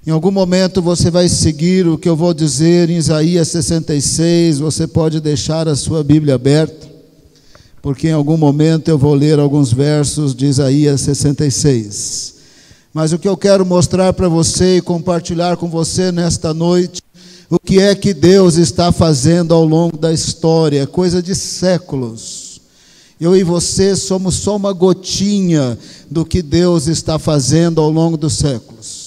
Em algum momento você vai seguir o que eu vou dizer em Isaías 66, você pode deixar a sua Bíblia aberta, porque em algum momento eu vou ler alguns versos de Isaías 66. Mas o que eu quero mostrar para você e compartilhar com você nesta noite, o que é que Deus está fazendo ao longo da história, coisa de séculos. Eu e você somos só uma gotinha do que Deus está fazendo ao longo dos séculos.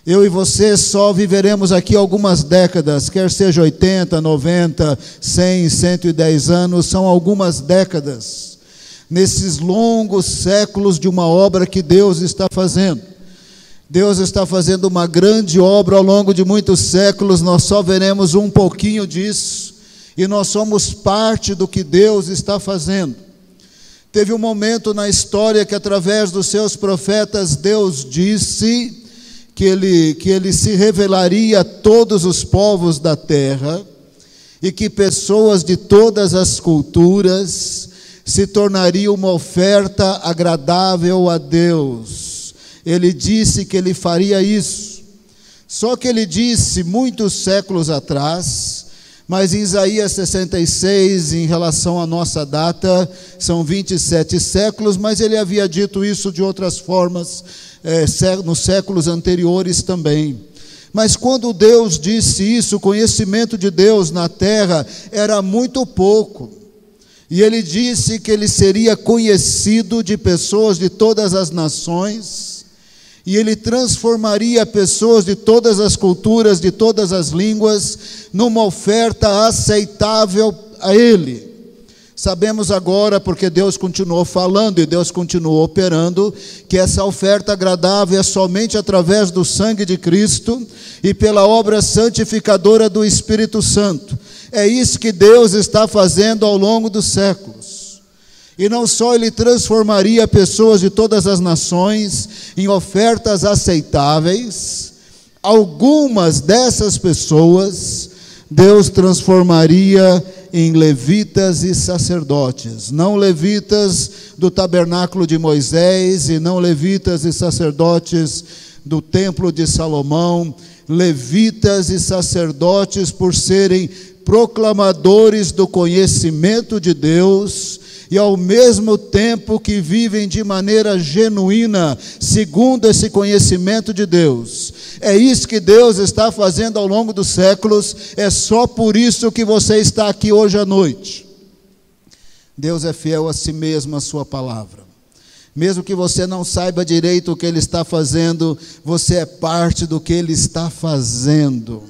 Eu e você só viveremos aqui algumas décadas, quer seja 80, 90, 100, 110 anos, são algumas décadas, nesses longos séculos de uma obra que Deus está fazendo. Deus está fazendo uma grande obra ao longo de muitos séculos, nós só veremos um pouquinho disso, e nós somos parte do que Deus está fazendo. Teve um momento na história que através dos seus profetas Deus disse que ele se revelaria a todos os povos da terra e que pessoas de todas as culturas se tornariam uma oferta agradável a Deus. Ele disse que ele faria isso. Só que ele disse muitos séculos atrás, mas em Isaías 66, em relação à nossa data, são 27 séculos, mas ele havia dito isso de outras formas, nos séculos anteriores também. Mas quando Deus disse isso, o conhecimento de Deus na terra era muito pouco. E ele disse que ele seria conhecido de pessoas de todas as nações, e ele transformaria pessoas de todas as culturas, de todas as línguas, numa oferta aceitável a ele. Sabemos agora, porque Deus continuou falando e Deus continuou operando, que essa oferta agradável é somente através do sangue de Cristo e pela obra santificadora do Espírito Santo. É isso que Deus está fazendo ao longo dos séculos. E não só ele transformaria pessoas de todas as nações em ofertas aceitáveis, algumas dessas pessoas Deus transformaria em levitas e sacerdotes, não levitas do tabernáculo de Moisés e não levitas e sacerdotes do templo de Salomão, levitas e sacerdotes por serem proclamadores do conhecimento de Deus e ao mesmo tempo que vivem de maneira genuína, segundo esse conhecimento de Deus. É isso que Deus está fazendo ao longo dos séculos, é só por isso que você está aqui hoje à noite. Deus é fiel a si mesmo, a sua palavra. Mesmo que você não saiba direito o que Ele está fazendo, você é parte do que Ele está fazendo.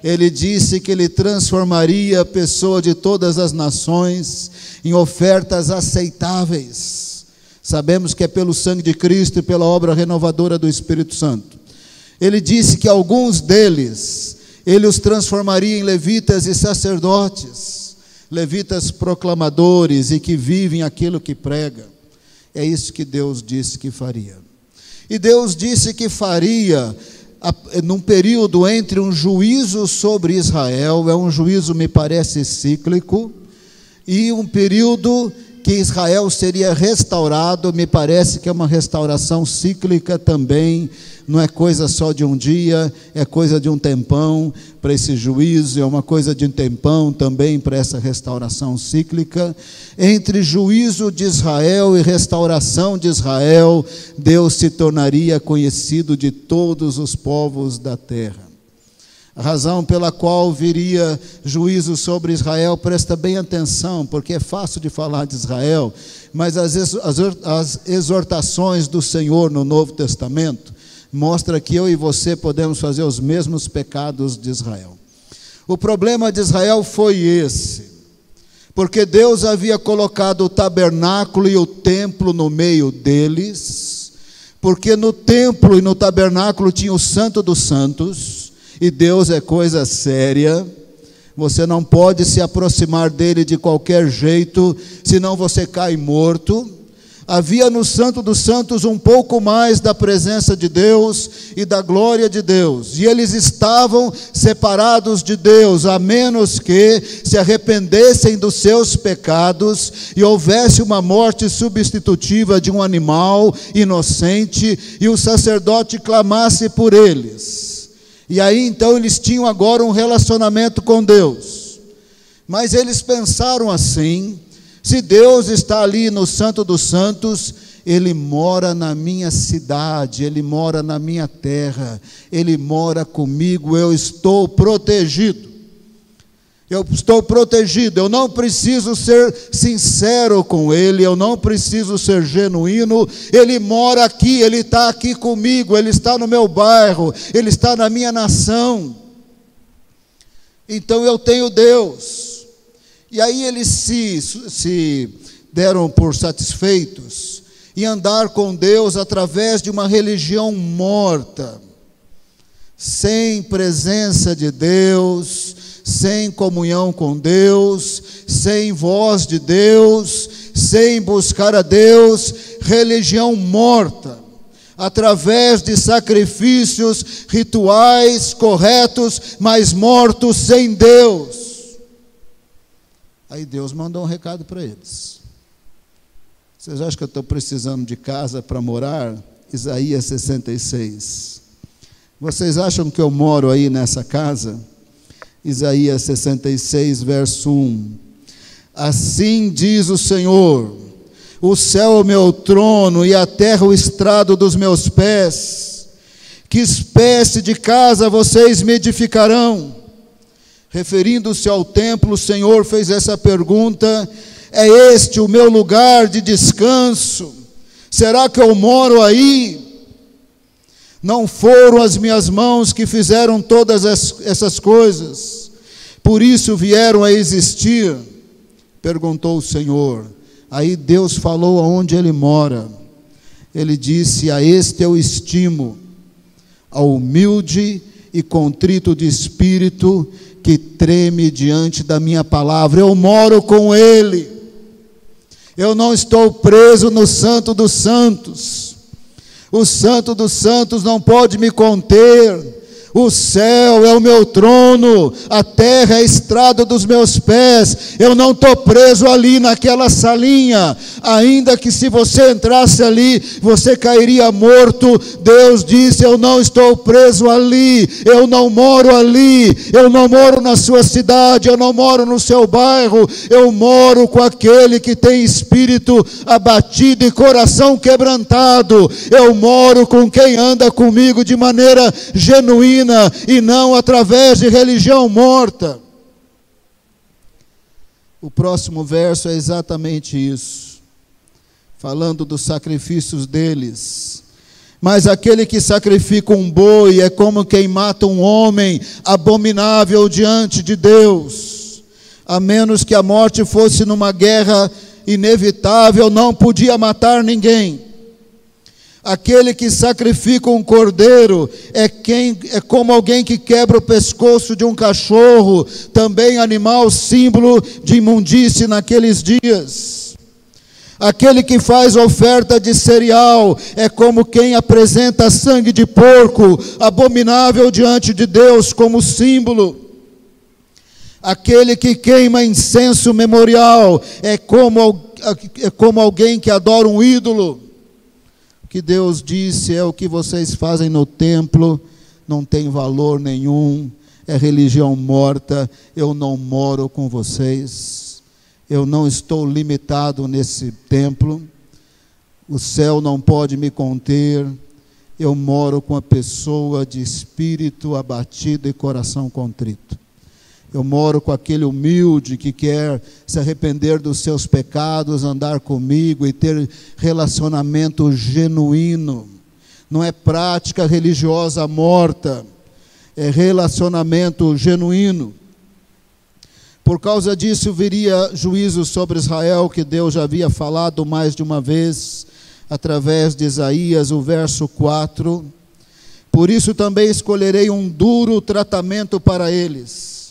Ele disse que Ele transformaria a pessoa de todas as nações em ofertas aceitáveis. Sabemos que é pelo sangue de Cristo e pela obra renovadora do Espírito Santo. Ele disse que alguns deles, Ele os transformaria em levitas e sacerdotes, levitas proclamadores e que vivem aquilo que prega. É isso que Deus disse que faria. E Deus disse que faria num período entre um juízo sobre Israel, é um juízo, me parece, cíclico, e um período que Israel seria restaurado, me parece que é uma restauração cíclica também, não é coisa só de um dia, é coisa de um tempão para esse juízo, é uma coisa de um tempão também para essa restauração cíclica. Entre juízo de Israel e restauração de Israel, Deus se tornaria conhecido de todos os povos da terra. A razão pela qual viria juízo sobre Israel, presta bem atenção, porque é fácil de falar de Israel, mas as exortações do Senhor no Novo Testamento mostra que eu e você podemos fazer os mesmos pecados de Israel. O problema de Israel foi esse, porque Deus havia colocado o tabernáculo e o templo no meio deles, porque no templo e no tabernáculo tinha o Santo dos Santos, e Deus é coisa séria, você não pode se aproximar dele de qualquer jeito, senão você cai morto. Havia no Santo dos Santos um pouco mais da presença de Deus e da glória de Deus, e eles estavam separados de Deus, a menos que se arrependessem dos seus pecados e houvesse uma morte substitutiva de um animal inocente e o sacerdote clamasse por eles. E aí então eles tinham agora um relacionamento com Deus. Mas eles pensaram assim: se Deus está ali no Santo dos Santos, Ele mora na minha cidade, Ele mora na minha terra, Ele mora comigo, eu estou protegido. Eu estou protegido, eu não preciso ser sincero com Ele, eu não preciso ser genuíno. Ele mora aqui, Ele está aqui comigo, Ele está no meu bairro, Ele está na minha nação. Então eu tenho Deus. E aí eles se deram por satisfeitos em andar com Deus através de uma religião morta, sem presença de Deus, sem comunhão com Deus, sem voz de Deus, sem buscar a Deus, religião morta, através de sacrifícios rituais corretos, mas mortos sem Deus. Aí Deus mandou um recado para eles. Vocês acham que eu estou precisando de casa para morar? Isaías 66. Vocês acham que eu moro aí nessa casa? Isaías 66, verso 1. Assim diz o Senhor: o céu é o meu trono e a terra o estrado dos meus pés. Que espécie de casa vocês me edificarão? Referindo-se ao templo, o Senhor fez essa pergunta: é este o meu lugar de descanso? Será que eu moro aí? Não foram as minhas mãos que fizeram todas essas coisas, por isso vieram a existir? Perguntou o Senhor. Aí Deus falou aonde Ele mora. Ele disse: a este eu estimo, ao humilde e contrito de espírito, que treme diante da minha palavra. Eu moro com Ele. Eu não estou preso no Santo dos Santos. O Santo dos Santos não pode me conter. O céu é o meu trono, a terra é a estrada dos meus pés. Eu não estou preso ali naquela salinha, ainda que se você entrasse ali, você cairia morto. Deus disse: eu não estou preso ali, eu não moro ali, eu não moro na sua cidade, eu não moro no seu bairro, eu moro com aquele que tem espírito abatido e coração quebrantado. Eu moro com quem anda comigo de maneira genuína, e não através de religião morta. O próximo verso é exatamente isso, falando dos sacrifícios deles. Mas aquele que sacrifica um boi é como quem mata um homem, abominável diante de Deus. A menos que a morte fosse numa guerra inevitável, não podia matar ninguém. Aquele que sacrifica um cordeiro é como alguém que quebra o pescoço de um cachorro, também animal símbolo de imundície naqueles dias. Aquele que faz oferta de cereal é como quem apresenta sangue de porco, abominável diante de Deus como símbolo. Aquele que queima incenso memorial é como alguém que adora um ídolo. Que Deus disse: é o que vocês fazem no templo, não tem valor nenhum, é religião morta. Eu não moro com vocês, eu não estou limitado nesse templo, o céu não pode me conter. Eu moro com a pessoa de espírito abatido e coração contrito. Eu moro com aquele humilde que quer se arrepender dos seus pecados, andar comigo e ter relacionamento genuíno. Não é prática religiosa morta, é relacionamento genuíno. Por causa disso viria juízo sobre Israel, que Deus já havia falado mais de uma vez, através de Isaías, o verso 4. Por isso também escolherei um duro tratamento para eles.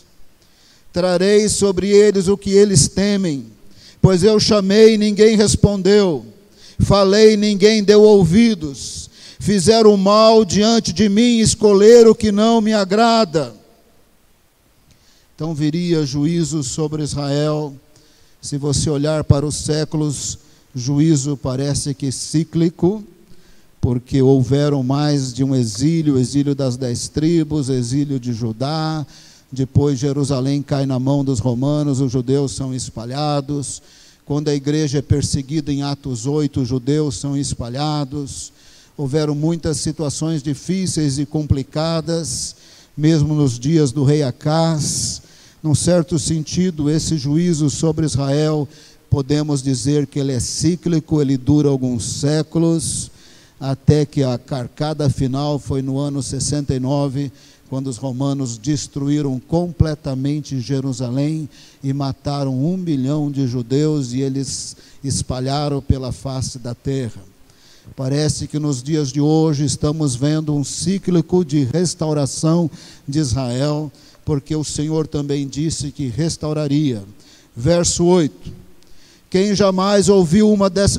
Trarei sobre eles o que eles temem, pois eu chamei e ninguém respondeu, falei e ninguém deu ouvidos, fizeram mal diante de mim e escolheram o que não me agrada. Então viria juízo sobre Israel. Se você olhar para os séculos, juízo parece que cíclico, porque houveram mais de um exílio, exílio das 10 tribos, exílio de Judá, depois Jerusalém cai na mão dos romanos, os judeus são espalhados. Quando a igreja é perseguida em Atos 8, os judeus são espalhados. Houveram muitas situações difíceis e complicadas, mesmo nos dias do rei Acás. Num certo sentido, esse juízo sobre Israel, podemos dizer que ele é cíclico, ele dura alguns séculos, até que a carcada final foi no ano 69, quando os romanos destruíram completamente Jerusalém e mataram 1 milhão de judeus, e eles espalharam pela face da terra. Parece que nos dias de hoje estamos vendo um cíclico de restauração de Israel, porque o Senhor também disse que restauraria. Verso 8: quem jamais ouviu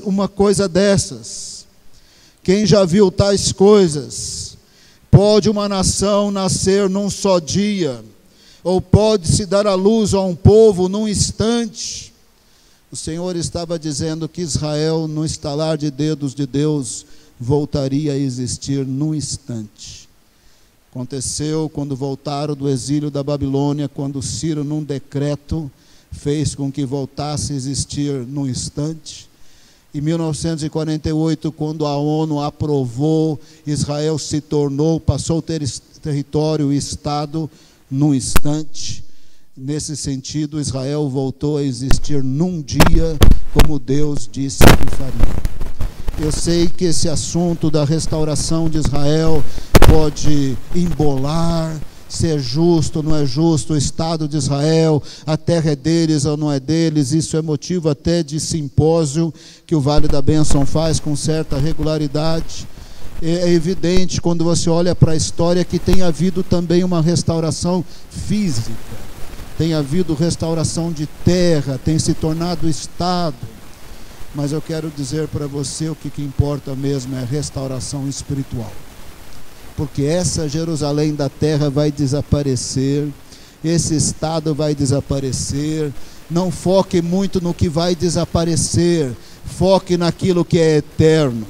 uma coisa dessas? Quem já viu tais coisas? Pode uma nação nascer num só dia? Ou pode-se dar à luz a um povo num instante? O Senhor estava dizendo que Israel, no estalar de dedos de Deus, voltaria a existir num instante. Aconteceu quando voltaram do exílio da Babilônia, quando Ciro, num decreto, fez com que voltasse a existir num instante. Em 1948, quando a ONU aprovou, Israel se tornou, passou a ter território e Estado num instante. Nesse sentido, Israel voltou a existir num dia, como Deus disse que faria. Eu sei que esse assunto da restauração de Israel pode embolar, se é justo ou não é justo, o Estado de Israel, a terra é deles ou não é deles. Isso é motivo até de simpósio que o Vale da Bênção faz com certa regularidade. É evidente, quando você olha para a história, que tem havido também uma restauração física, tem havido restauração de terra, tem se tornado Estado. Mas eu quero dizer para você, o que importa mesmo é a restauração espiritual. Porque essa Jerusalém da terra vai desaparecer, esse Estado vai desaparecer. Não foque muito no que vai desaparecer, foque naquilo que é eterno.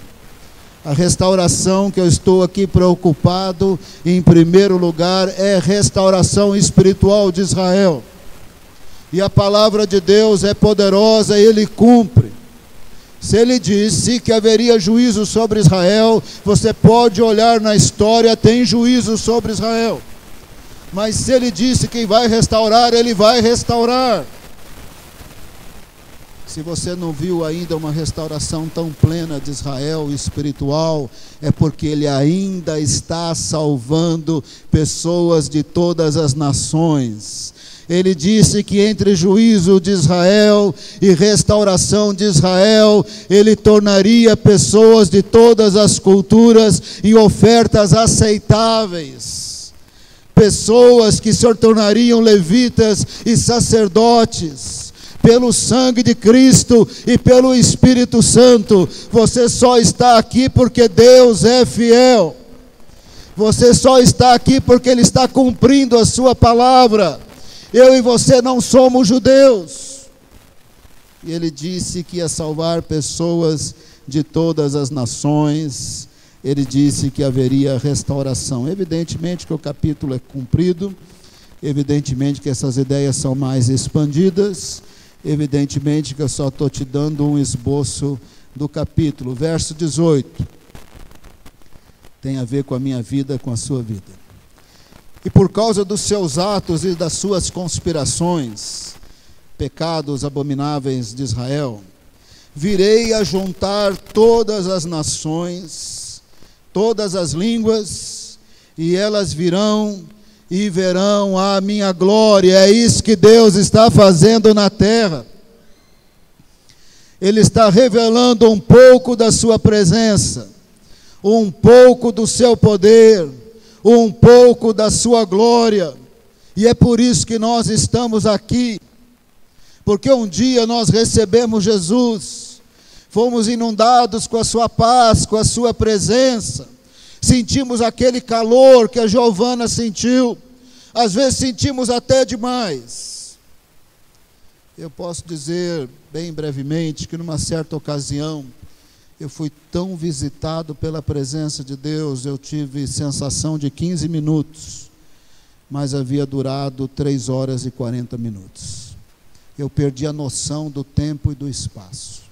A restauração que eu estou aqui preocupado, em primeiro lugar, é a restauração espiritual de Israel. E a palavra de Deus é poderosa e Ele cumpre. Se Ele disse que haveria juízo sobre Israel, você pode olhar na história, tem juízo sobre Israel. Mas se Ele disse que vai restaurar, Ele vai restaurar. Se você não viu ainda uma restauração tão plena de Israel espiritual, é porque Ele ainda está salvando pessoas de todas as nações. Ele disse que entre juízo de Israel e restauração de Israel, Ele tornaria pessoas de todas as culturas em ofertas aceitáveis. Pessoas que se tornariam levitas e sacerdotes. Pelo sangue de Cristo e pelo Espírito Santo. Você só está aqui porque Deus é fiel. Você só está aqui porque Ele está cumprindo a sua palavra. Eu e você não somos judeus. E Ele disse que ia salvar pessoas de todas as nações. Ele disse que haveria restauração. Evidentemente que o capítulo é cumprido. Evidentemente que essas ideias são mais expandidas. Evidentemente que eu só estou te dando um esboço do capítulo. Verso 18. Tem a ver com a minha vida, com a sua vida. E por causa dos seus atos e das suas conspirações, pecados abomináveis de Israel, virei a juntar todas as nações, todas as línguas, e elas virão e verão a minha glória. É isso que Deus está fazendo na terra. Ele está revelando um pouco da sua presença, um pouco do seu poder, um pouco da sua glória. E é por isso que nós estamos aqui, porque um dia nós recebemos Jesus, fomos inundados com a sua paz, com a sua presença, sentimos aquele calor que a Giovana sentiu, às vezes sentimos até demais. Eu posso dizer bem brevemente que numa certa ocasião, eu fui tão visitado pela presença de Deus, eu tive sensação de 15 minutos, mas havia durado 3 horas e 40 minutos. Eu perdi a noção do tempo e do espaço.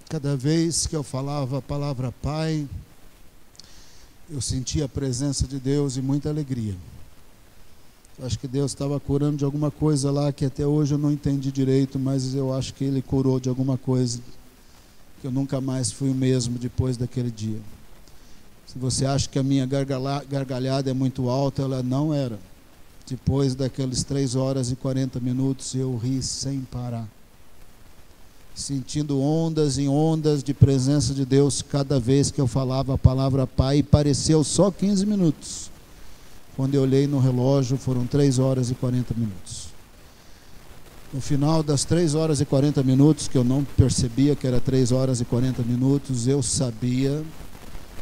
Cada vez que eu falava a palavra Pai, eu sentia a presença de Deus e muita alegria. Eu acho que Deus estava curando de alguma coisa lá que até hoje eu não entendi direito, mas eu acho que Ele curou de alguma coisa, que eu nunca mais fui o mesmo depois daquele dia. Se você acha que a minha gargalhada é muito alta, ela não era. Depois daqueles 3 horas e 40 minutos, eu ri sem parar, sentindo ondas e ondas de presença de Deus cada vez que eu falava a palavra Pai, e pareceu só 15 minutos. Quando eu olhei no relógio, foram 3 horas e 40 minutos. No final das 3 horas e 40 minutos, que eu não percebia que era 3 horas e 40 minutos, eu sabia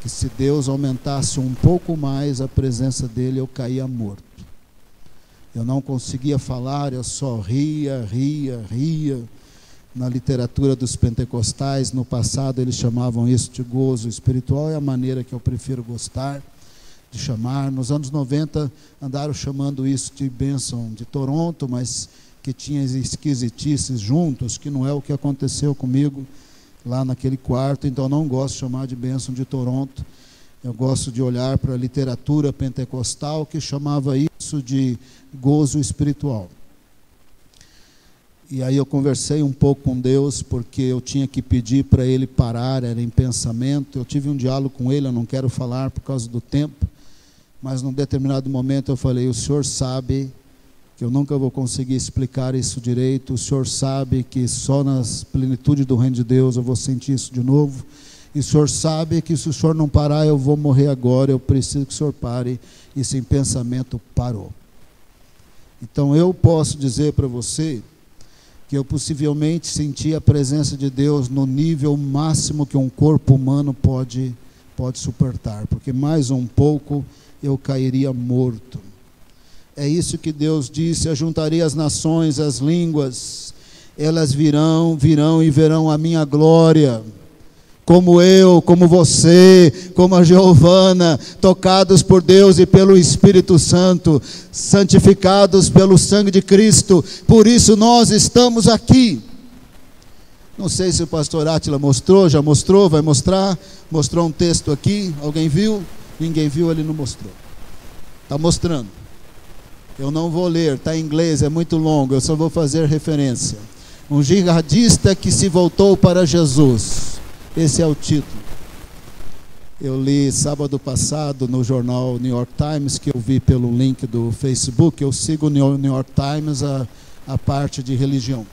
que se Deus aumentasse um pouco mais a presença dele, eu caía morto. Eu não conseguia falar, eu só ria. Na literatura dos pentecostais, no passado, eles chamavam isso de gozo espiritual, é a maneira que eu prefiro gostar de chamar. Nos anos 90, andaram chamando isso de bênção de Toronto, mas que tinha esquisitices juntos, que não é o que aconteceu comigo lá naquele quarto. Então eu não gosto de chamar de bênção de Toronto. Eu gosto de olhar para a literatura pentecostal, que chamava isso de gozo espiritual. E aí eu conversei um pouco com Deus, porque eu tinha que pedir para Ele parar, era em pensamento. Eu tive um diálogo com Ele, eu não quero falar por causa do tempo, mas num determinado momento eu falei: o Senhor sabe que eu nunca vou conseguir explicar isso direito, o Senhor sabe que só na plenitude do reino de Deus eu vou sentir isso de novo, e o Senhor sabe que se o Senhor não parar eu vou morrer agora, eu preciso que o Senhor pare. Isso em pensamento parou. Então eu posso dizer para você que eu possivelmente senti a presença de Deus no nível máximo que um corpo humano pode suportar, porque mais um pouco eu cairia morto. É isso que Deus disse: ajuntarei as nações, as línguas, elas virão e verão a minha glória, como eu, como você, como a Giovana, tocados por Deus e pelo Espírito Santo, santificados pelo sangue de Cristo. Por isso nós estamos aqui. Não sei se o pastor Átila mostrou, já mostrou, vai mostrar. Mostrou um texto aqui, alguém viu? Ninguém viu, ele não mostrou. Está mostrando. Eu não vou ler, está em inglês, é muito longo, eu só vou fazer referência. Um jihadista que se voltou para Jesus. Esse é o título. Eu li sábado passado no jornal New York Times, que eu vi pelo link do Facebook. Eu sigo o New York Times, a parte de religião.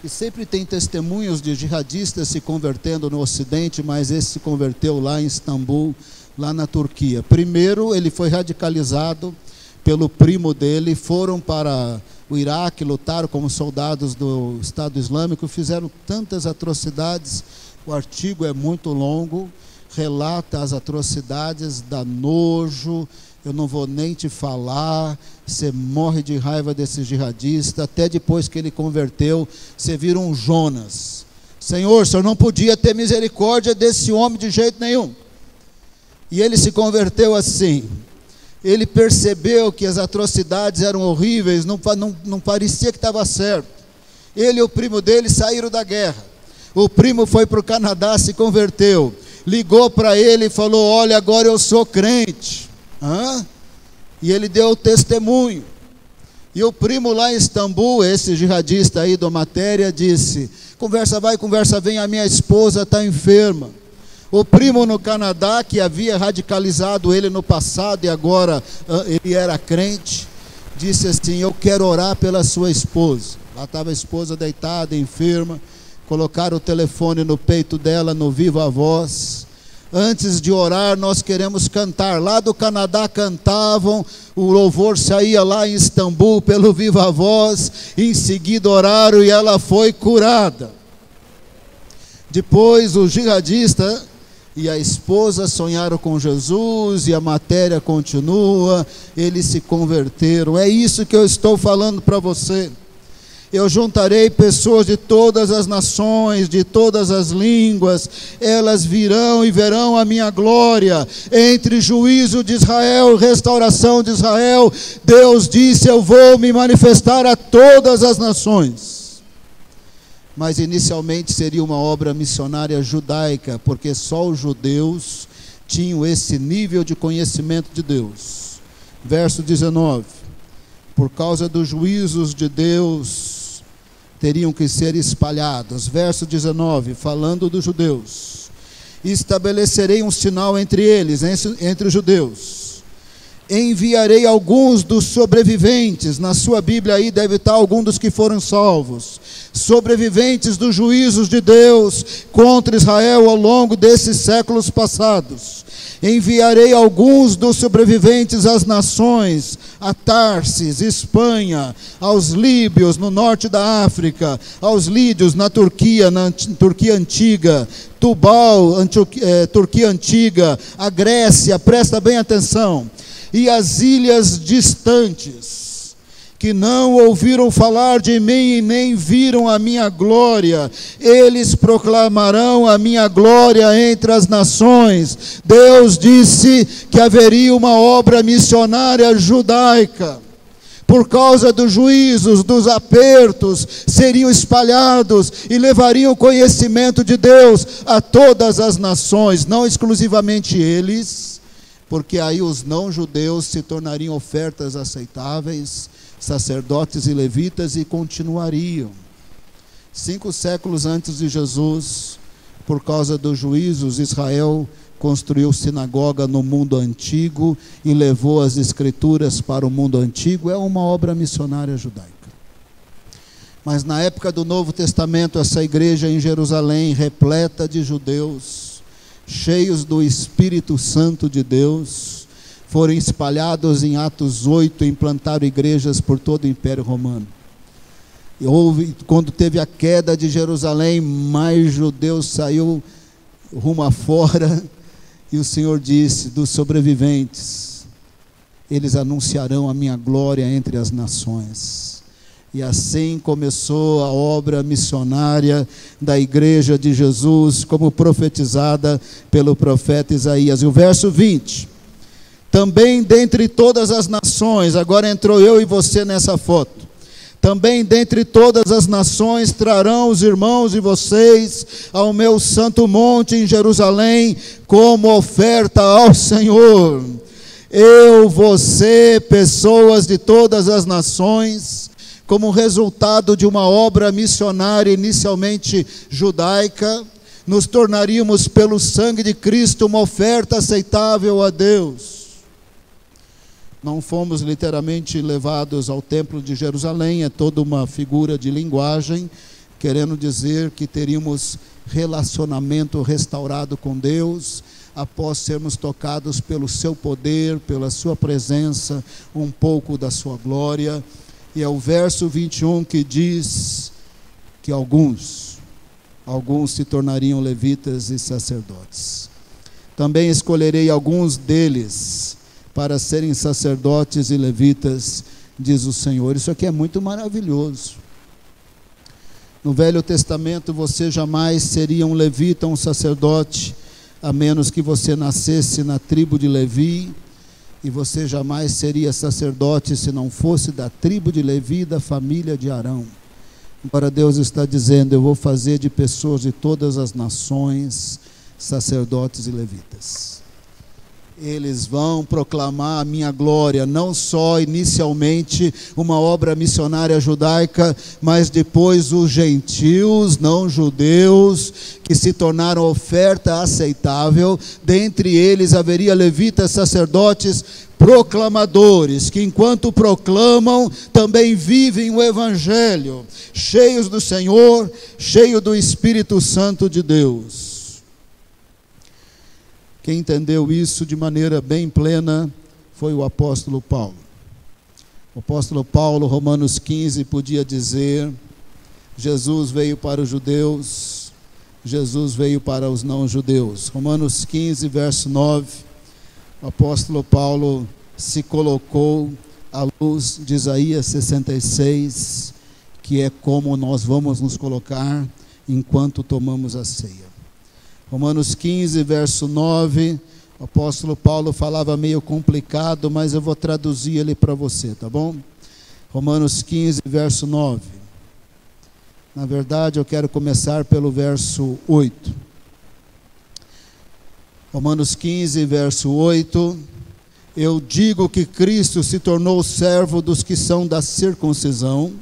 E sempre tem testemunhos de jihadistas se convertendo no Ocidente, mas esse se converteu lá em Istambul, lá na Turquia. Primeiro ele foi radicalizado pelo primo dele, foram para o Iraque, lutaram como soldados do Estado Islâmico, fizeram tantas atrocidades. O artigo é muito longo, relata as atrocidades, dá nojo, eu não vou nem te falar, você morre de raiva desse jihadista. Até depois que ele converteu, você vira um Jonas. Senhor, o Senhor não podia ter misericórdia desse homem de jeito nenhum. E ele se converteu assim. Ele percebeu que as atrocidades eram horríveis, não parecia que estava certo. Ele e o primo dele saíram da guerra. O primo foi para o Canadá, se converteu. Ligou para ele e falou: olha, agora eu sou crente. E ele deu o testemunho. E o primo lá em Istambul, esse jihadista aí da matéria, disse: conversa vai, conversa vem, a minha esposa está enferma. O primo no Canadá, que havia radicalizado ele no passado e agora ele era crente, disse assim: eu quero orar pela sua esposa. Lá estava a esposa deitada, enferma. Colocaram o telefone no peito dela, no Viva Voz. Antes de orar, nós queremos cantar. Lá do Canadá cantavam, o louvor saía lá em Istambul pelo Viva Voz. Em seguida oraram e ela foi curada. Depois o jihadista e a esposa sonharam com Jesus, e a matéria continua, eles se converteram. É isso que eu estou falando para você. eu juntarei pessoas de todas as nações, de todas as línguas, elas virão e verão a minha glória. Entre juízo de Israel e restauração de Israel, Deus disse: eu vou me manifestar a todas as nações. Mas inicialmente seria uma obra missionária judaica, porque só os judeus tinham esse nível de conhecimento de Deus. Verso 19: por causa dos juízos de Deus, teriam que ser espalhados. Verso 19, falando dos judeus: estabelecerei um sinal entre eles, entre os judeus. Enviarei alguns dos sobreviventes, na sua Bíblia aí deve estar algum dos que foram salvos, sobreviventes dos juízos de Deus contra Israel ao longo desses séculos passados. Enviarei alguns dos sobreviventes às nações, a Tarsis, Espanha, aos líbios no norte da África, aos lídios na Turquia antiga, Tubal, Turquia antiga, a Grécia, presta bem atenção, e as ilhas distantes, que não ouviram falar de mim e nem viram a minha glória, eles proclamarão a minha glória entre as nações. Deus disse que haveria uma obra missionária judaica. Por causa dos juízos, dos apertos, seriam espalhados e levariam o conhecimento de Deus a todas as nações, não exclusivamente eles, porque aí os não-judeus se tornariam ofertas aceitáveis, sacerdotes e levitas, e continuariam. 5 séculos antes de Jesus, por causa dos juízos, Israel construiu sinagoga no mundo antigo e levou as escrituras para o mundo antigo. É uma obra missionária judaica. Mas na época do Novo Testamento, essa igreja em Jerusalém, repleta de judeus, cheios do Espírito Santo de Deus, foram espalhados em Atos 8, implantaram igrejas por todo o Império Romano. E quando teve a queda de Jerusalém, mais judeus saiu rumo afora, e o Senhor disse: dos sobreviventes, eles anunciarão a minha glória entre as nações. E assim começou a obra missionária da igreja de Jesus, como profetizada pelo profeta Isaías. E o verso 20: também dentre todas as nações, agora entrou eu e você nessa foto, também dentre todas as nações trarão os irmãos de vocês ao meu santo monte em Jerusalém, como oferta ao Senhor. Eu, você, pessoas de todas as nações, como resultado de uma obra missionária inicialmente judaica, nos tornaríamos pelo sangue de Cristo uma oferta aceitável a Deus. Não fomos literalmente levados ao templo de Jerusalém, é toda uma figura de linguagem, querendo dizer que teríamos relacionamento restaurado com Deus, após sermos tocados pelo seu poder, pela sua presença, um pouco da sua glória. E é o verso 21 que diz que alguns se tornariam levitas e sacerdotes. Também escolherei alguns deles para serem sacerdotes e levitas, diz o Senhor. Isso aqui é muito maravilhoso. No Velho Testamento você jamais seria um levita, um sacerdote, a menos que você nascesse na tribo de Levi, e você jamais seria sacerdote se não fosse da tribo de Levi, da família de Arão. Agora Deus está dizendo: eu vou fazer de pessoas de todas as nações sacerdotes e levitas. Eles vão proclamar a minha glória, não só inicialmente uma obra missionária judaica, mas depois os gentios, não judeus, que se tornaram oferta aceitável. Dentre eles haveria levitas, sacerdotes, proclamadores, que enquanto proclamam, também vivem o Evangelho, cheios do Senhor, cheios do Espírito Santo de Deus. Quem entendeu isso de maneira bem plena foi o apóstolo Paulo. O apóstolo Paulo, Romanos 15, podia dizer: Jesus veio para os judeus, Jesus veio para os não-judeus. Romanos 15, verso 9, o apóstolo Paulo se colocou à luz de Isaías 66, que é como nós vamos nos colocar enquanto tomamos a ceia. Romanos 15, verso 9, o apóstolo Paulo falava meio complicado, mas eu vou traduzir ele para você, tá bom? Romanos 15, verso 9. Na verdade, eu quero começar pelo verso 8. Romanos 15, verso 8. Eu digo que Cristo se tornou servo dos que são da circuncisão.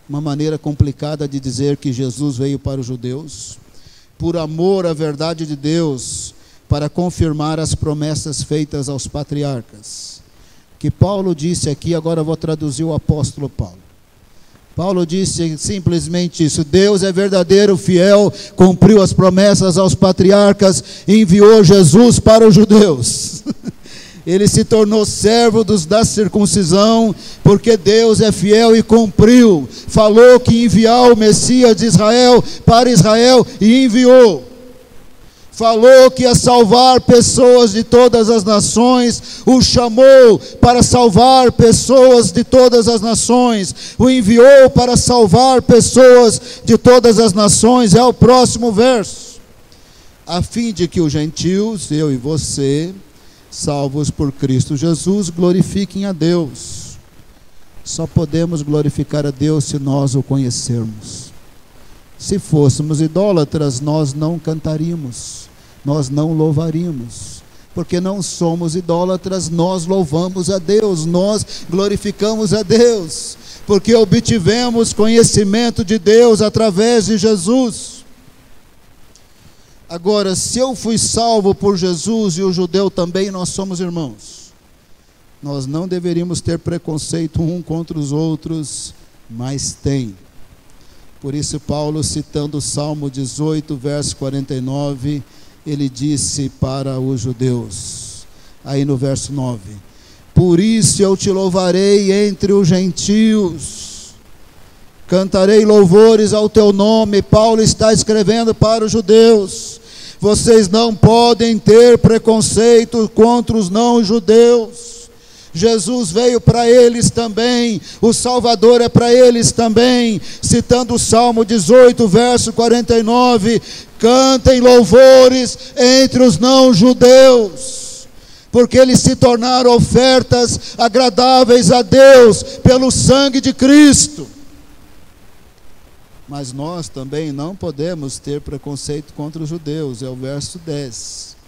Uma maneira complicada de dizer que Jesus veio para os judeus, por amor à verdade de Deus, para confirmar as promessas feitas aos patriarcas. Que Paulo disse aqui, agora eu vou traduzir o apóstolo Paulo. Paulo disse simplesmente isso: Deus é verdadeiro, fiel, cumpriu as promessas aos patriarcas e enviou Jesus para os judeus. Ele se tornou servo da circuncisão, porque Deus é fiel e cumpriu. Falou que ia enviar o Messias de Israel para Israel e enviou. Falou que ia salvar pessoas de todas as nações, o chamou para salvar pessoas de todas as nações, o enviou para salvar pessoas de todas as nações. É o próximo verso. A fim de que os gentios, eu e você, salvos por Cristo Jesus, glorifiquem a Deus. Só podemos glorificar a Deus se nós o conhecermos. Se fôssemos idólatras, nós não cantaríamos, nós não louvaríamos, porque não somos idólatras, nós louvamos a Deus, nós glorificamos a Deus, porque obtivemos conhecimento de Deus através de Jesus. Agora, se eu fui salvo por Jesus e o judeu também, nós somos irmãos. Nós não deveríamos ter preconceito um contra os outros, mas tem. Por isso Paulo, citando o Salmo 18, verso 49, ele disse para os judeus, aí no verso 9: por isso eu te louvarei entre os gentios, cantarei louvores ao teu nome. Paulo está escrevendo para os judeus: vocês não podem ter preconceito contra os não-judeus. Jesus veio para eles também, o Salvador é para eles também. Citando o Salmo 18, verso 49, cantem louvores entre os não-judeus, porque eles se tornaram ofertas agradáveis a Deus pelo sangue de Cristo. Mas nós também não podemos ter preconceito contra os judeus, é o verso 10.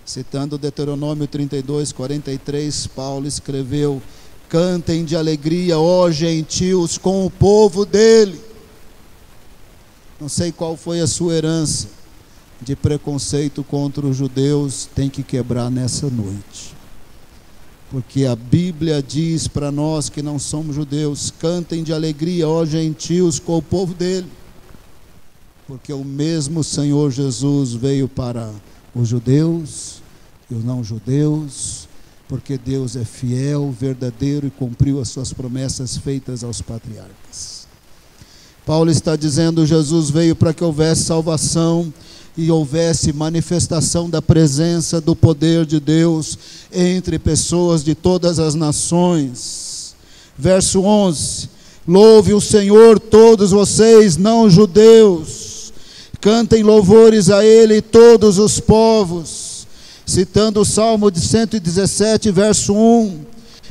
Citando Deuteronômio 32, 43, Paulo escreveu: cantem de alegria, ó gentios, com o povo dele. Não sei qual foi a sua herança de preconceito contra os judeus, tem que quebrar nessa noite. Porque a Bíblia diz para nós que não somos judeus: cantem de alegria, ó gentios, com o povo dele. Porque o mesmo Senhor Jesus veio para os judeus e os não-judeus, porque Deus é fiel, verdadeiro e cumpriu as suas promessas feitas aos patriarcas. Paulo está dizendo: Jesus veio para que houvesse salvação e houvesse manifestação da presença, do poder de Deus entre pessoas de todas as nações. Verso 11: louve o Senhor todos vocês não-judeus, cantem louvores a Ele todos os povos. Citando o Salmo de 117, verso 1.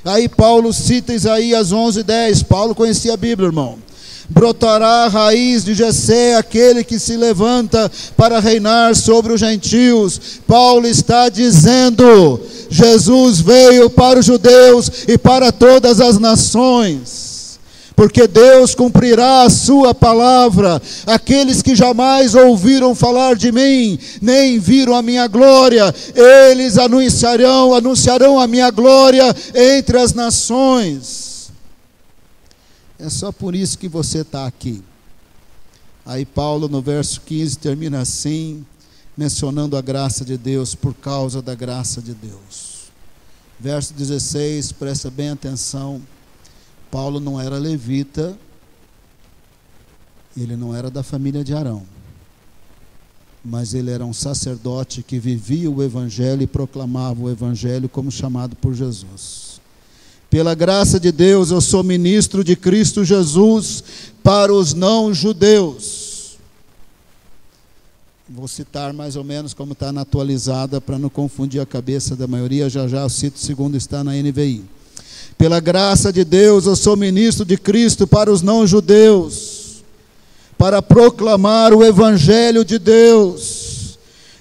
Aí Paulo cita Isaías 11:10. Paulo conhecia a Bíblia, irmão. Brotará a raiz de Jessé, aquele que se levanta para reinar sobre os gentios. Paulo está dizendo: Jesus veio para os judeus e para todas as nações, porque Deus cumprirá a sua palavra. Aqueles que jamais ouviram falar de mim, nem viram a minha glória, eles anunciarão a minha glória entre as nações. É só por isso que você está aqui. Aí Paulo no verso 15 termina assim, mencionando a graça de Deus, por causa da graça de Deus. Verso 16, presta bem atenção. Paulo não era levita, ele não era da família de Arão, mas ele era um sacerdote que vivia o Evangelho e proclamava o Evangelho como chamado por Jesus. Pela graça de Deus, eu sou ministro de Cristo Jesus para os não-judeus. Vou citar mais ou menos como está na atualizada, para não confundir a cabeça da maioria. Já já eu cito segundo está na NVI. Pela graça de Deus, eu sou ministro de Cristo para os não-judeus, para proclamar o Evangelho de Deus.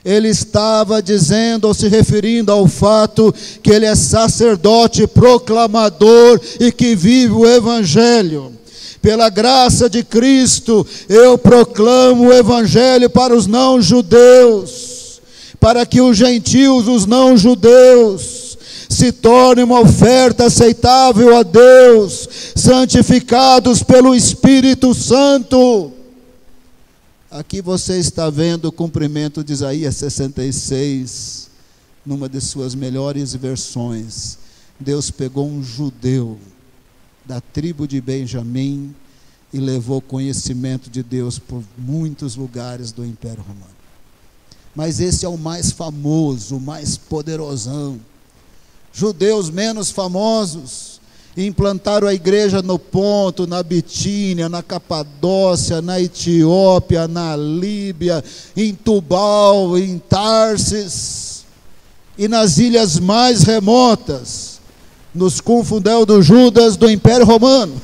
Ele estava dizendo, ou se referindo ao fato que ele é sacerdote, proclamador e que vive o Evangelho. Pela graça de Cristo, eu proclamo o Evangelho para os não-judeus, para que os gentios, os não-judeus, se tornem uma oferta aceitável a Deus, santificados pelo Espírito Santo. Aqui você está vendo o cumprimento de Isaías 66, numa de suas melhores versões. Deus pegou um judeu da tribo de Benjamim e levou conhecimento de Deus por muitos lugares do Império Romano. Mas esse é o mais famoso, o mais poderosão. Judeus menos famosos implantaram a igreja no Ponto, na Bitínia, na Capadócia, na Etiópia, na Líbia, em Tubal, em Tarsis e nas ilhas mais remotas, nos confundel do Judas do Império Romano.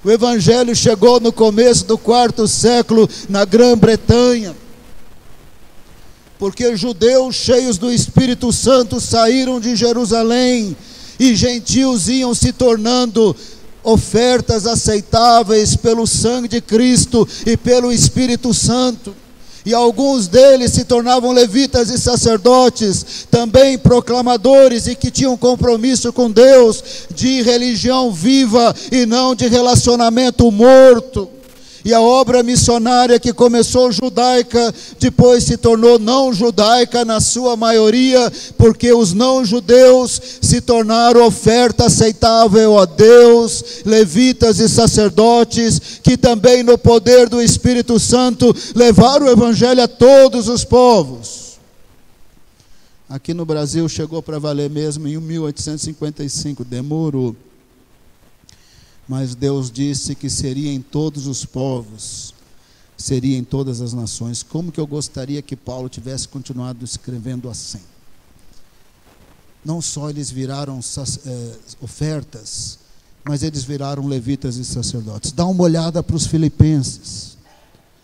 O Evangelho chegou no começo do quarto século na Grã-Bretanha, porque judeus cheios do Espírito Santo saíram de Jerusalém, e gentios iam se tornando ofertas aceitáveis pelo sangue de Cristo e pelo Espírito Santo. E alguns deles se tornavam levitas e sacerdotes, também proclamadores, e que tinham compromisso com Deus, de religião viva e não de relacionamento morto. E a obra missionária que começou judaica, depois se tornou não judaica na sua maioria, porque os não judeus se tornaram oferta aceitável a Deus, levitas e sacerdotes, que também no poder do Espírito Santo levaram o Evangelho a todos os povos. Aqui no Brasil chegou para valer mesmo em 1855, demorou. Mas Deus disse que seria em todos os povos, seria em todas as nações. Como que eu gostaria que Paulo tivesse continuado escrevendo assim? Não só eles viraram ofertas, mas eles viraram levitas e sacerdotes. Dá uma olhada para os filipenses,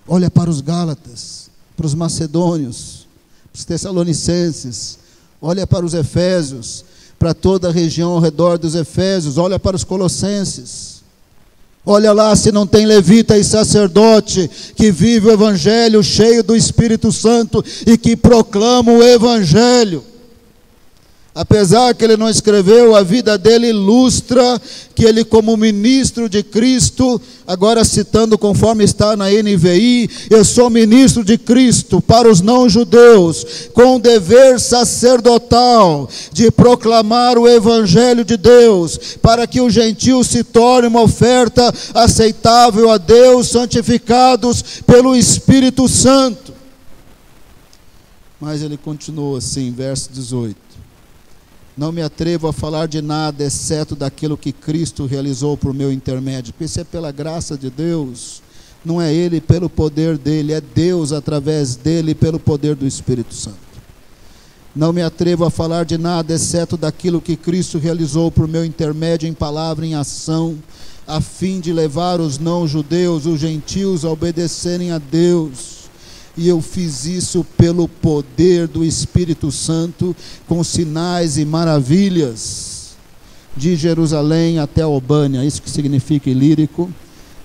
olha para os gálatas, para os macedônios, para os tessalonicenses, olha para os efésios, para toda a região ao redor dos efésios, olha para os colossenses. Olha lá se não tem levita e sacerdote que vive o Evangelho cheio do Espírito Santo e que proclama o Evangelho. Apesar que ele não escreveu, a vida dele ilustra que ele, como ministro de Cristo, agora citando conforme está na NVI, eu sou ministro de Cristo para os não-judeus, com dever sacerdotal de proclamar o Evangelho de Deus, para que os gentios se tornem uma oferta aceitável a Deus, santificados pelo Espírito Santo. Mas ele continua assim, verso 18. Não me atrevo a falar de nada, exceto daquilo que Cristo realizou por meu intermédio, porque isso é pela graça de Deus, não é Ele pelo poder dEle, é Deus através dEle pelo poder do Espírito Santo. Não me atrevo a falar de nada, exceto daquilo que Cristo realizou por meu intermédio em palavra e em ação, a fim de levar os não-judeus, os gentios, a obedecerem a Deus. E eu fiz isso pelo poder do Espírito Santo, com sinais e maravilhas, de Jerusalém até Albânia, isso que significa Ilírico,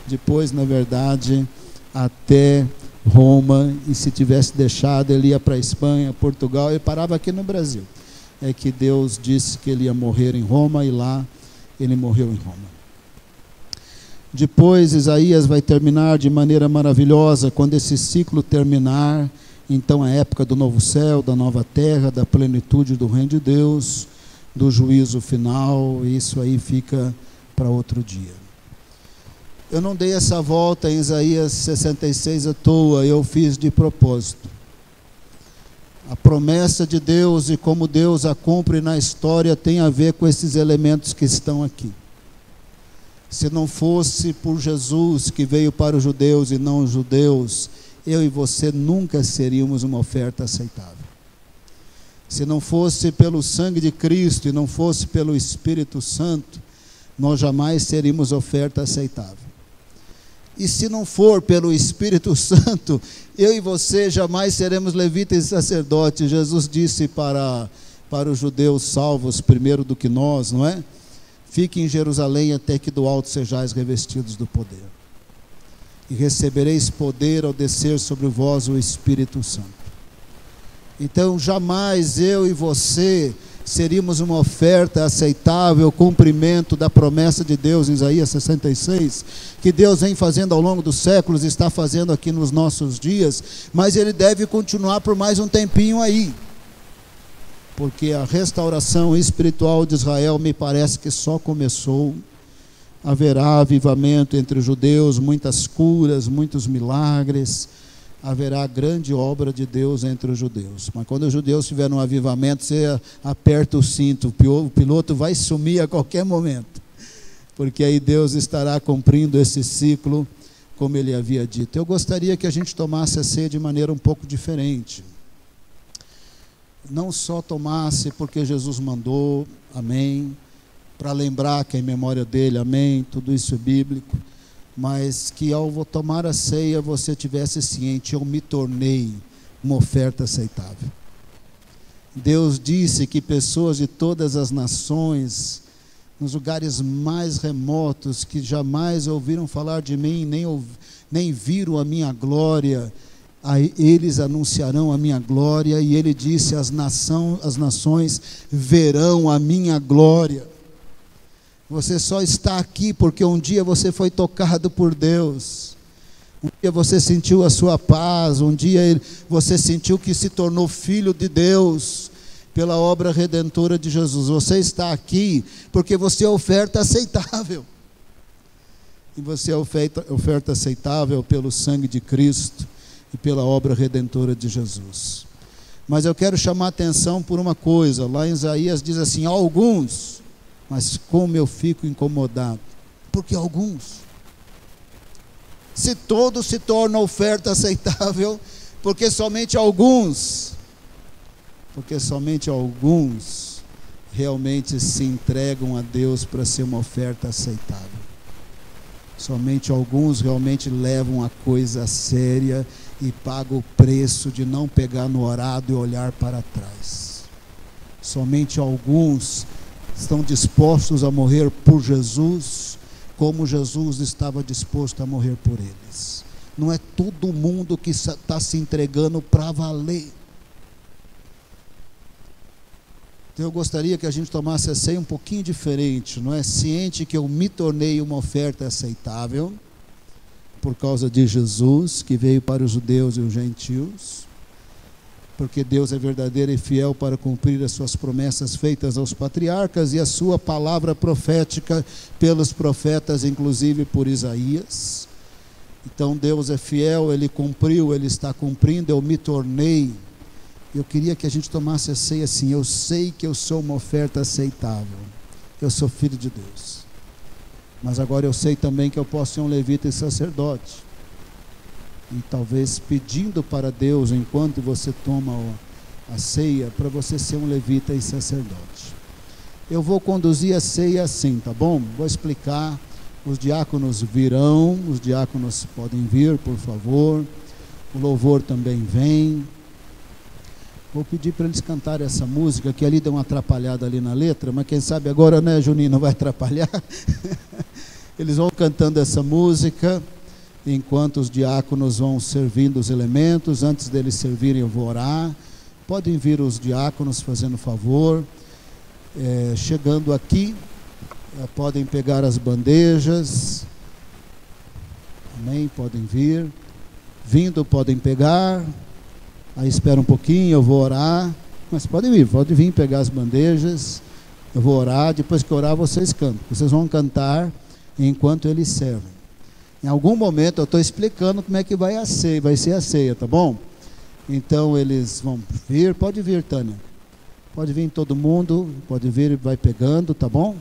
depois, na verdade, até Roma, e se tivesse deixado, ele ia para a Espanha, Portugal, e parava aqui no Brasil. É que Deus disse que ele ia morrer em Roma, e lá ele morreu em Roma. Depois Isaías vai terminar de maneira maravilhosa. Quando esse ciclo terminar, então a época do novo céu, da nova terra, da plenitude do reino de Deus, do juízo final, isso aí fica para outro dia. Eu não dei essa volta em Isaías 66 à toa, eu fiz de propósito. A promessa de Deus e como Deus a cumpre na história tem a ver com esses elementos que estão aqui. Se não fosse por Jesus que veio para os judeus e não os judeus, eu e você nunca seríamos uma oferta aceitável. Se não fosse pelo sangue de Cristo e não fosse pelo Espírito Santo, nós jamais seríamos oferta aceitável. E se não for pelo Espírito Santo, eu e você jamais seremos levitas e sacerdotes. Jesus disse para os judeus salvos primeiro do que nós, não é? Fiquem em Jerusalém até que do alto sejais revestidos do poder. E recebereis poder ao descer sobre vós o Espírito Santo. Então jamais eu e você seríamos uma oferta aceitável, cumprimento da promessa de Deus em Isaías 66, que Deus vem fazendo ao longo dos séculos, está fazendo aqui nos nossos dias, mas Ele deve continuar por mais um tempinho aí, porque a restauração espiritual de Israel me parece que só começou. Haverá avivamento entre os judeus, muitas curas, muitos milagres, haverá grande obra de Deus entre os judeus. Mas quando os judeus tiverem um avivamento, você aperta o cinto, o piloto vai sumir a qualquer momento, porque aí Deus estará cumprindo esse ciclo, como Ele havia dito. Eu gostaria que a gente tomasse a ceia de maneira um pouco diferente. Não só tomasse porque Jesus mandou, amém, para lembrar que é em memória dele, amém, tudo isso é bíblico, mas que ao tomar a ceia você tivesse ciente, eu me tornei uma oferta aceitável. Deus disse que pessoas de todas as nações, nos lugares mais remotos, que jamais ouviram falar de mim, nem viram a minha glória, eles anunciarão a minha glória, e Ele disse, as nações verão a minha glória. Você só está aqui porque um dia você foi tocado por Deus. Um dia você sentiu a sua paz. Um dia você sentiu que se tornou filho de Deus pela obra redentora de Jesus. Você está aqui porque você é oferta aceitável. E você é oferta aceitável pelo sangue de Cristo e pela obra redentora de Jesus. Mas eu quero chamar a atenção por uma coisa. Lá em Isaías diz assim, alguns... Mas como eu fico incomodado, porque alguns, se todos se tornam oferta aceitável, porque somente alguns realmente se entregam a Deus para ser uma oferta aceitável. Somente alguns realmente levam a coisa a séria e pagam o preço de não pegar no arado e olhar para trás. Somente alguns estão dispostos a morrer por Jesus, como Jesus estava disposto a morrer por eles. Não é todo mundo que está se entregando para valer. Então eu gostaria que a gente tomasse a ceia um pouquinho diferente, não é? Ciente que eu me tornei uma oferta aceitável, por causa de Jesus, que veio para os judeus e os gentios, porque Deus é verdadeiro e fiel para cumprir as suas promessas feitas aos patriarcas e a sua palavra profética pelos profetas, inclusive por Isaías. Então Deus é fiel, Ele cumpriu, Ele está cumprindo, eu me tornei. Eu queria que a gente tomasse a ceia assim, eu sei que eu sou uma oferta aceitável, eu sou filho de Deus, mas agora eu sei também que eu posso ser um levita e sacerdote. E talvez pedindo para Deus, enquanto você toma a ceia, para você ser um levita e sacerdote. Eu vou conduzir a ceia assim, tá bom? Vou explicar, os diáconos virão, os diáconos podem vir, por favor. O louvor também vem. Vou pedir para eles cantarem essa música, que ali deu uma atrapalhada ali na letra, mas quem sabe agora, né, Juninho, não vai atrapalhar. Eles vão cantando essa música, enquanto os diáconos vão servindo os elementos. Antes deles servirem, eu vou orar. Podem vir os diáconos fazendo favor. Chegando aqui, podem pegar as bandejas. Amém? Podem vir. Vindo, podem pegar. Aí espera um pouquinho, eu vou orar. Mas podem vir pegar as bandejas. Eu vou orar. Depois que eu orar, vocês cantam. Vocês vão cantar enquanto eles servem. Em algum momento eu estou explicando como é que vai ser a ceia, tá bom? Então eles vão vir. Pode vir, Tânia. Pode vir todo mundo. Pode vir e vai pegando, tá bom?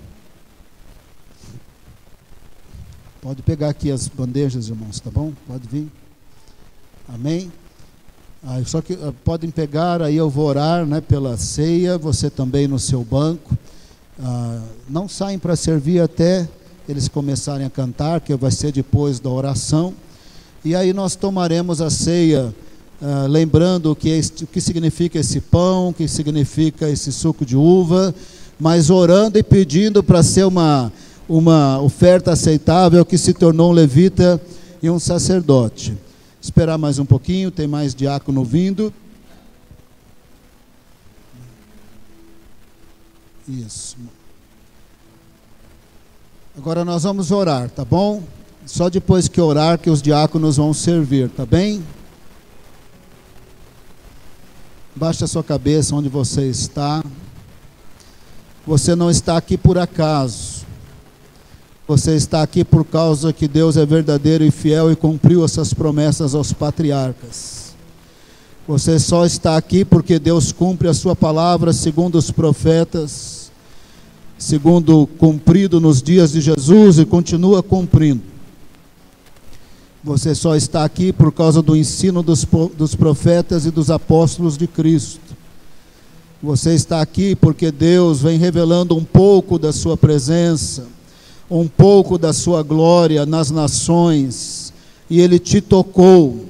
Pode pegar aqui as bandejas, irmãos, tá bom? Pode vir. Amém? Só que podem pegar, aí eu vou orar, né, pela ceia, você também no seu banco. Não saem para servir até eles começarem a cantar, que vai ser depois da oração. E aí nós tomaremos a ceia, lembrando o que significa esse pão, o que significa esse suco de uva, mas orando e pedindo para ser uma oferta aceitável, que se tornou um levita e um sacerdote. Esperar mais um pouquinho, tem mais diácono vindo. Isso. Agora nós vamos orar, tá bom? Só depois que orar que os diáconos vão servir, tá bem? Baixe a sua cabeça onde você está. Você não está aqui por acaso. Você está aqui por causa que Deus é verdadeiro e fiel e cumpriu essas promessas aos patriarcas. Você só está aqui porque Deus cumpre a sua palavra segundo os profetas, segundo cumprido nos dias de Jesus e continua cumprindo. Você só está aqui por causa do ensino dos profetas e dos apóstolos de Cristo. Você está aqui porque Deus vem revelando um pouco da sua presença, um pouco da sua glória nas nações, e Ele te tocou,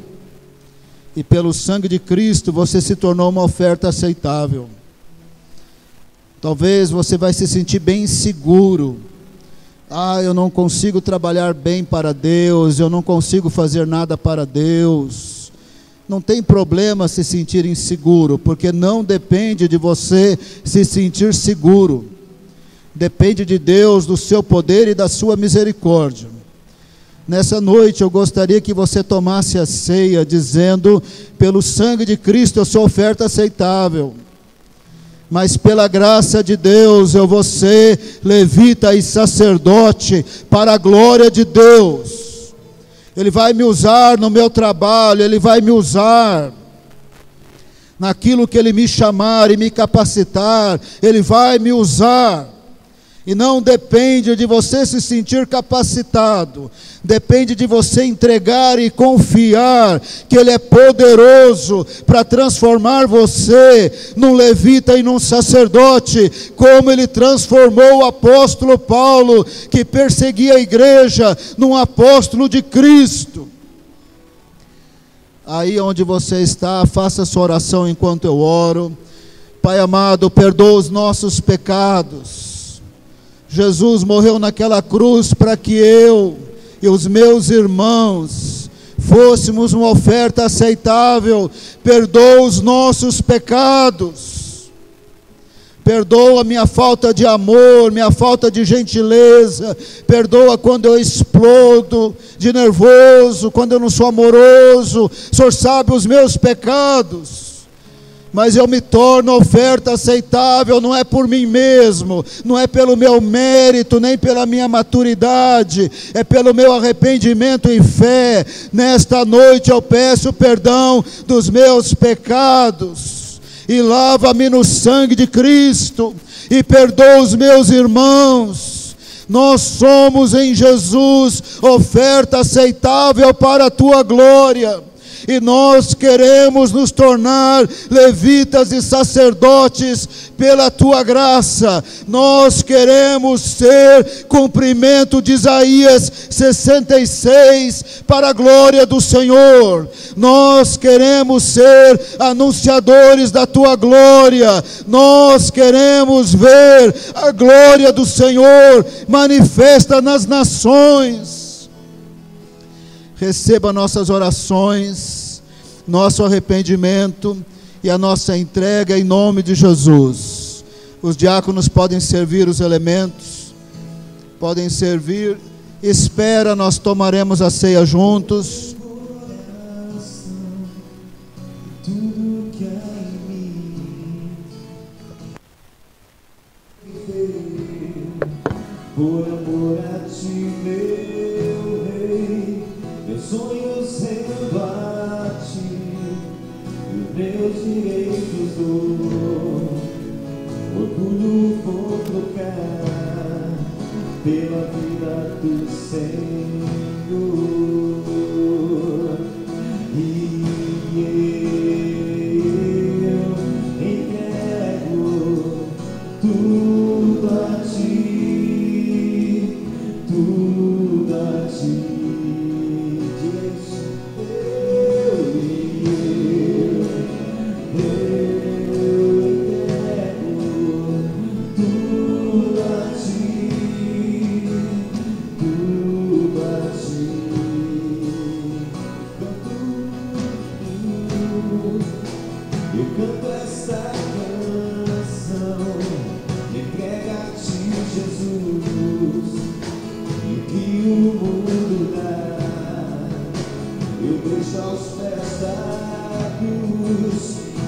e pelo sangue de Cristo você se tornou uma oferta aceitável. Talvez você vai se sentir bem inseguro. Eu não consigo trabalhar bem para Deus, eu não consigo fazer nada para Deus. Não tem problema se sentir inseguro, porque não depende de você se sentir seguro. Depende de Deus, do seu poder e da sua misericórdia. Nessa noite eu gostaria que você tomasse a ceia dizendo: pelo sangue de Cristo eu sou oferta aceitável, mas pela graça de Deus eu vou ser levita e sacerdote para a glória de Deus. Ele vai me usar no meu trabalho, Ele vai me usar naquilo que Ele me chamar e me capacitar, Ele vai me usar. E não depende de você se sentir capacitado, depende de você entregar e confiar que Ele é poderoso para transformar você num levita e num sacerdote, como Ele transformou o apóstolo Paulo, que perseguia a igreja, num apóstolo de Cristo. Aí onde você está, faça sua oração enquanto eu oro. Pai amado, perdoa os nossos pecados. Jesus morreu naquela cruz para que eu e os meus irmãos fôssemos uma oferta aceitável. Perdoa os nossos pecados. Perdoa minha falta de amor, minha falta de gentileza. Perdoa quando eu explodo de nervoso, quando eu não sou amoroso. O Senhor sabe os meus pecados. Mas eu me torno oferta aceitável, não é por mim mesmo, não é pelo meu mérito, nem pela minha maturidade, é pelo meu arrependimento e fé. Nesta noite eu peço perdão dos meus pecados, e lava-me no sangue de Cristo, e perdoa os meus irmãos. Nós somos em Jesus oferta aceitável para a Tua glória. E nós queremos nos tornar levitas e sacerdotes pela Tua graça. Nós queremos ser cumprimento de Isaías 66 para a glória do Senhor. Nós queremos ser anunciadores da Tua glória. Nós queremos ver a glória do Senhor manifesta nas nações. Receba nossas orações, nosso arrependimento e a nossa entrega em nome de Jesus. Os diáconos podem servir os elementos, podem servir. Espera, nós tomaremos a ceia juntos. Tudo que há em mim, por amor a Ti, meu Rei. Meus sonhos rendo a Ti, meus direitos dou, orgulho vou trocar pela vida do Senhor. E eu entrego tudo a ti, tudo a ti. Eu canto esta canção, entrega a ti, Jesus, e o que o mundo dá, eu deixo aos pés da cruz,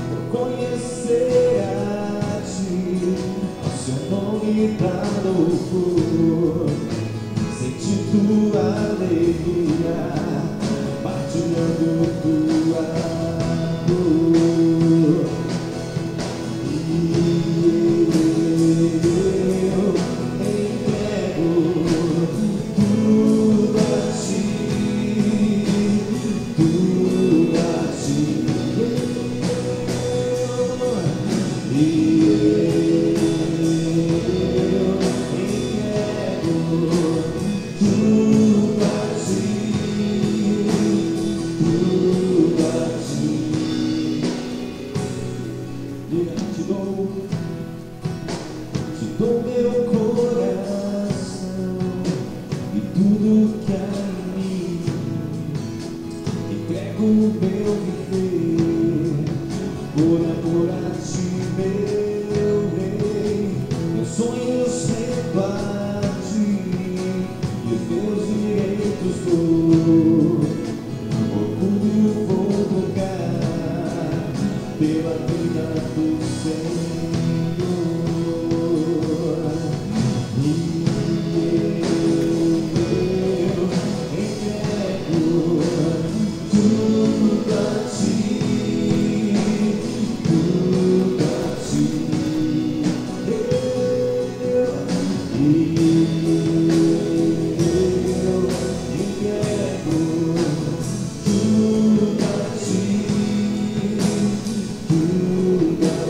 por conhecer a ti, ao seu nome dá louvor, sentir tua alegria, partilhando tua dor. E eu entrego tudo a ti, tudo a ti. E eu entrego tudo a ti, tudo a ti. Te dou meu coração e tudo que há em mim, entrego o meu viver, por amor a ti, meu rei, meus sonhos rendo a ti, e os meus direitos dou, orgulho vou trocar pela vida do Senhor. E eu entrego tudo a ti, tudo a ti. E eu entrego tudo a ti, tudo a ti.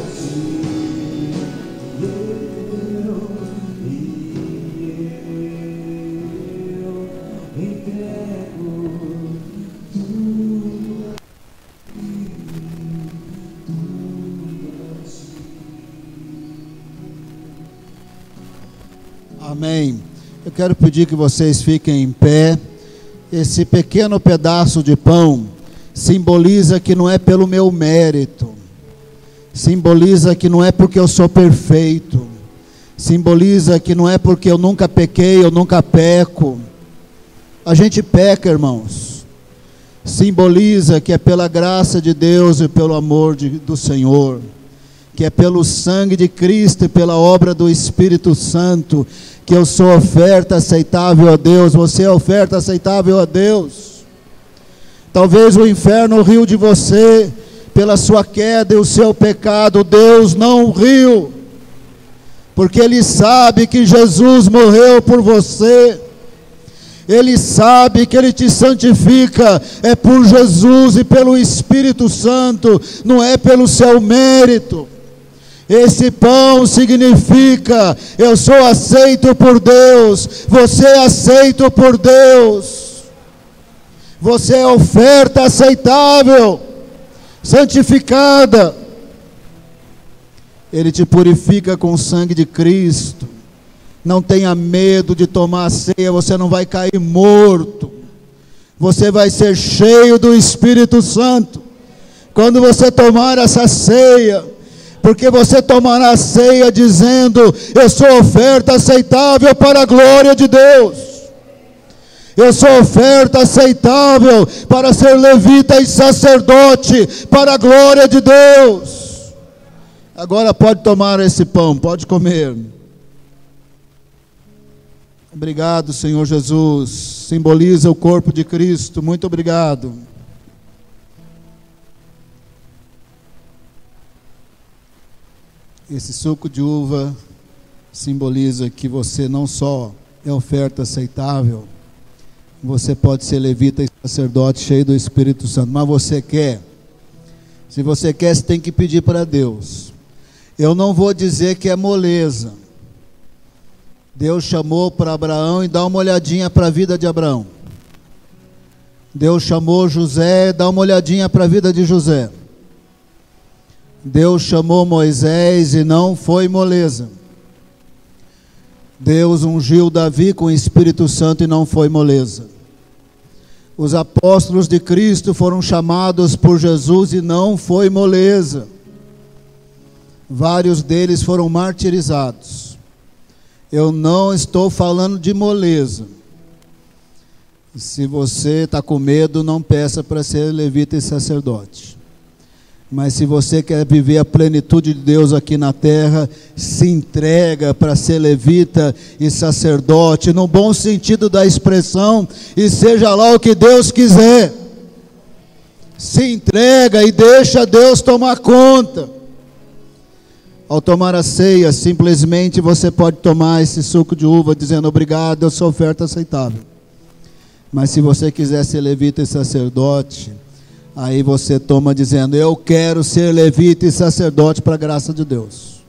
Amém. Eu quero pedir que vocês fiquem em pé. Esse pequeno pedaço de pão simboliza que não é pelo meu mérito, simboliza que não é porque eu sou perfeito, simboliza que não é porque eu nunca pequei, eu nunca peco. A gente peca, irmãos. Simboliza que é pela graça de Deus e pelo amor do Senhor, que é pelo sangue de Cristo e pela obra do Espírito Santo, que eu sou oferta aceitável a Deus. Você é oferta aceitável a Deus. Talvez o inferno riu de você pela sua queda e o seu pecado. Deus não riu, porque Ele sabe que Jesus morreu por você. Ele sabe que Ele te santifica, é por Jesus e pelo Espírito Santo, não é pelo seu mérito. Esse pão significa: eu sou aceito por Deus, você é aceito por Deus, você é oferta aceitável, santificada. Ele te purifica com o sangue de Cristo. Não tenha medo de tomar a ceia, você não vai cair morto, você vai ser cheio do Espírito Santo quando você tomar essa ceia, porque você tomará a ceia dizendo: eu sou oferta aceitável para a glória de Deus, eu sou oferta aceitável para ser levita e sacerdote para a glória de Deus. Agora pode tomar esse pão, pode comer. Obrigado, Senhor Jesus. Simboliza o corpo de Cristo. Muito obrigado. Esse suco de uva simboliza que você não só é oferta aceitável, você pode ser levita e sacerdote cheio do Espírito Santo, mas você quer. Se você quer, você tem que pedir para Deus. Eu não vou dizer que é moleza. Deus chamou para Abraão e dá uma olhadinha para a vida de Abraão. Deus chamou José, dá uma olhadinha para a vida de José. Deus chamou Moisés e não foi moleza. Deus ungiu Davi com o Espírito Santo e não foi moleza. Os apóstolos de Cristo foram chamados por Jesus e não foi moleza. Vários deles foram martirizados. Eu não estou falando de moleza. Se você está com medo, não peça para ser levita e sacerdote. Mas se você quer viver a plenitude de Deus aqui na terra, se entrega para ser levita e sacerdote, no bom sentido da expressão, e seja lá o que Deus quiser. Se entrega e deixa Deus tomar conta. Ao tomar a ceia, simplesmente você pode tomar esse suco de uva dizendo: obrigado, eu sou oferta aceitável. Mas se você quiser ser levita e sacerdote, aí você toma dizendo: eu quero ser levita e sacerdote para a graça de Deus.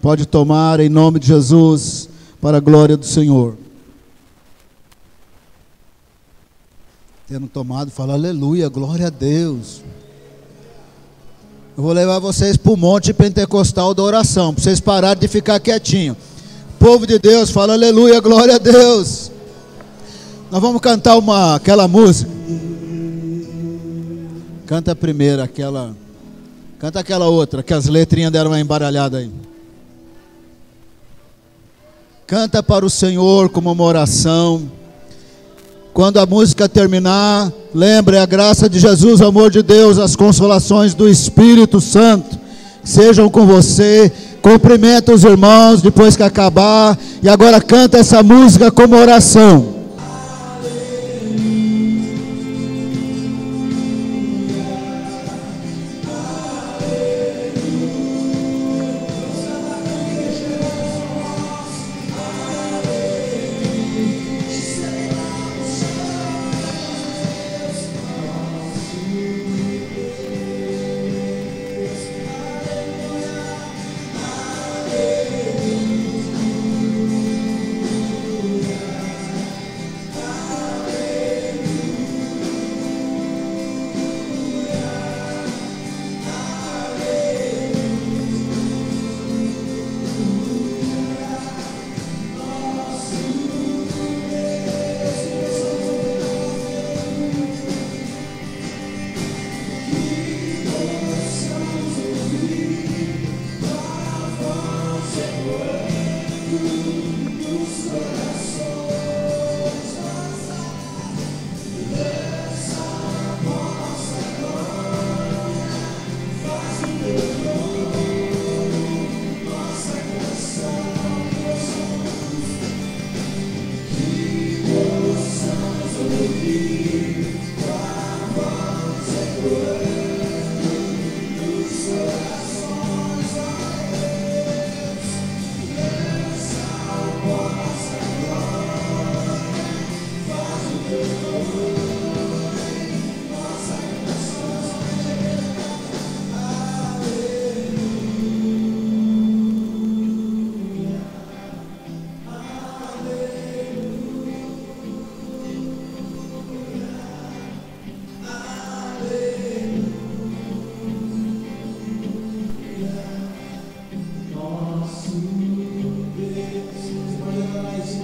Pode tomar em nome de Jesus, para a glória do Senhor. Tendo tomado, fala aleluia, glória a Deus. Eu vou levar vocês para o monte pentecostal da oração, para vocês pararem de ficar quietinho. O povo de Deus fala aleluia, glória a Deus. Nós vamos cantar aquela música. Canta a primeira, canta aquela outra, que as letrinhas deram uma embaralhada aí. Canta para o Senhor como uma oração. Quando a música terminar, lembre a graça de Jesus, o amor de Deus, as consolações do Espírito Santo, sejam com você. Cumprimenta os irmãos depois que acabar. E agora canta essa música como oração.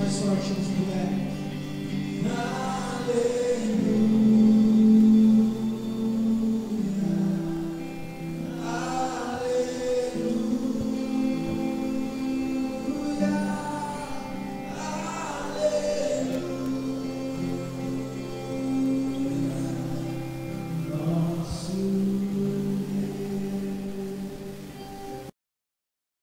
mais forte, vamos puder.